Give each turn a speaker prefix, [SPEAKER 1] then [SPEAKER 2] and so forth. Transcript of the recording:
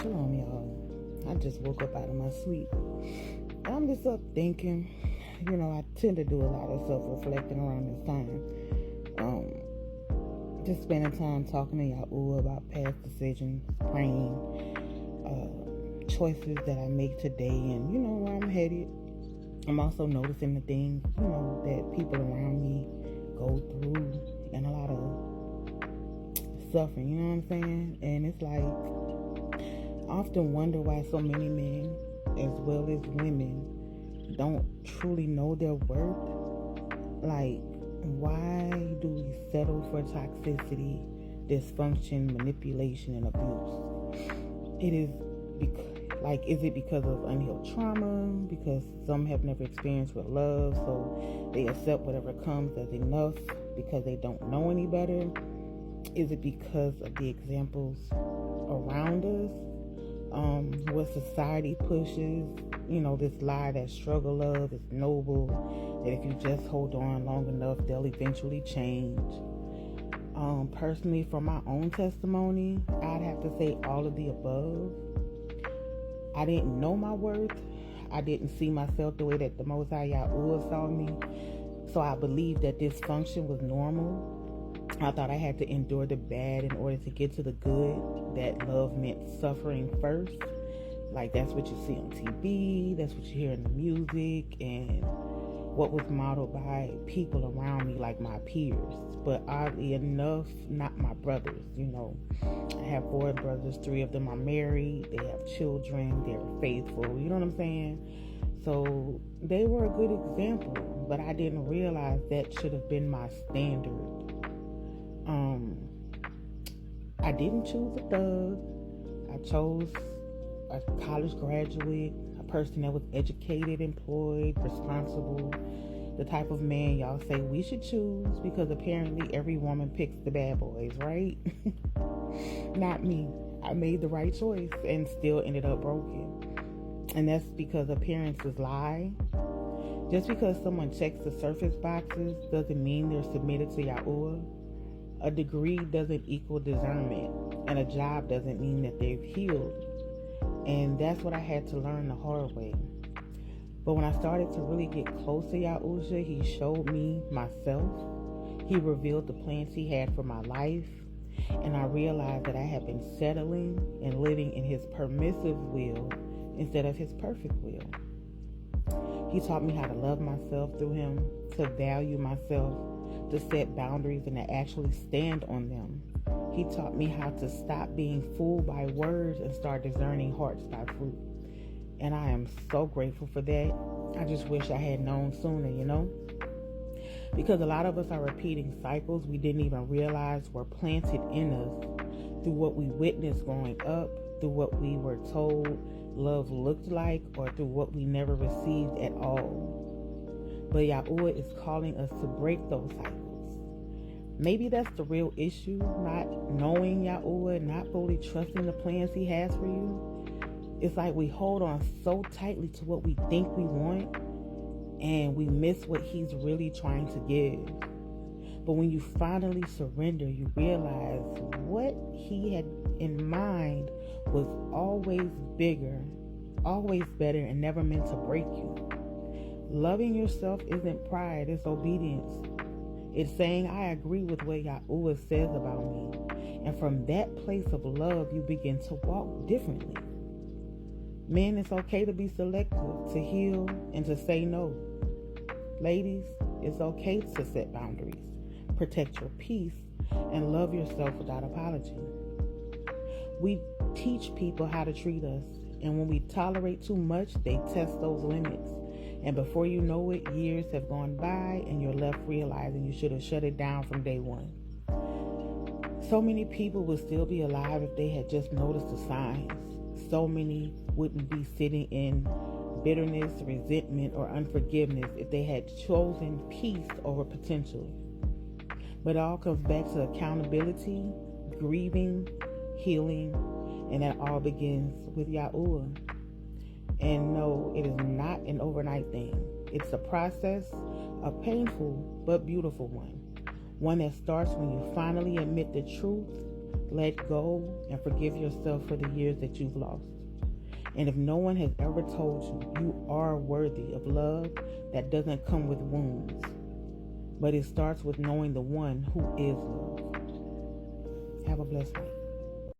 [SPEAKER 1] Shalom, y'all. I just woke up out of my sleep. I'm just up thinking. I tend to do a lot of self-reflecting around this time. Just spending time talking to Yahuah about past decisions, praying, choices that I make today, and where I'm headed. I'm also noticing the things, that people around me go through, and a lot of suffering, you know what I'm saying? And it's like, I often wonder why so many men, as well as women, don't truly know their worth. Like, why do we settle for toxicity, dysfunction, manipulation, and abuse? Is it because of unhealed trauma? Because some have never experienced with love, so they accept whatever comes as enough because they don't know any better? Is it because of the examples around us? What society pushes, this lie that struggle love is noble, that if you just hold on long enough, they'll eventually change. Personally, for my own testimony, I'd have to say all of the above. I didn't know my worth. I didn't see myself the way that the Most High Yahuah saw me. So I believed that dysfunction was normal. I thought I had to endure the bad in order to get to the good, that love meant suffering first. Like, that's what you see on TV, that's what you hear in the music, and what was modeled by people around me, like my peers. But oddly enough, not my brothers, I have 4 brothers, 3 of them are married, they have children, they're faithful, you know what I'm saying? So they were a good example, but I didn't realize that should have been my standard. I didn't choose a thug. I chose a college graduate, a person that was educated, employed, responsible, the type of man y'all say we should choose, because apparently every woman picks the bad boys, right? Not me. I made the right choice and still ended up broken. And that's because appearances lie. Just because someone checks the surface boxes doesn't mean they're submitted to Yahuah. A degree doesn't equal discernment, and a job doesn't mean that they've healed. And that's what I had to learn the hard way. But when I started to really get close to Yahuah, he showed me myself. He revealed the plans he had for my life. And I realized that I had been settling and living in his permissive will instead of his perfect will. He taught me how to love myself through him, to value myself, to set boundaries and to actually stand on them. He taught me how to stop being fooled by words and start discerning hearts by fruit. And I am so grateful for that. I just wish I had known sooner, Because a lot of us are repeating cycles we didn't even realize were planted in us through what we witnessed growing up, through what we were told love looked like, or through what we never received at all. But Yahuah is calling us to break those cycles. Maybe that's the real issue, not knowing Yahuah, not fully trusting the plans he has for you. It's like we hold on so tightly to what we think we want, and we miss what he's really trying to give. But when you finally surrender, you realize what he had in mind was always bigger, always better, and never meant to break you. Loving yourself isn't pride, it's obedience. It's saying, I agree with what Yahuah says about me. And from that place of love, you begin to walk differently. Men, it's okay to be selective, to heal, and to say no. Ladies, it's okay to set boundaries, protect your peace, and love yourself without apology. We teach people how to treat us, and when we tolerate too much, they test those limits. And before you know it, years have gone by and you're left realizing you should have shut it down from day one. So many people would still be alive if they had just noticed the signs. So many wouldn't be sitting in bitterness, resentment, or unforgiveness if they had chosen peace over potential. But it all comes back to accountability, grieving, healing, and that all begins with Yahuah. And no, it is not an overnight thing. It's a process, a painful but beautiful one. One that starts when you finally admit the truth Let go and forgive yourself for the years that you've lost. And if no one has ever told you, you are worthy of love that doesn't come with wounds, but it starts with knowing the one who is love. Have a blessed night.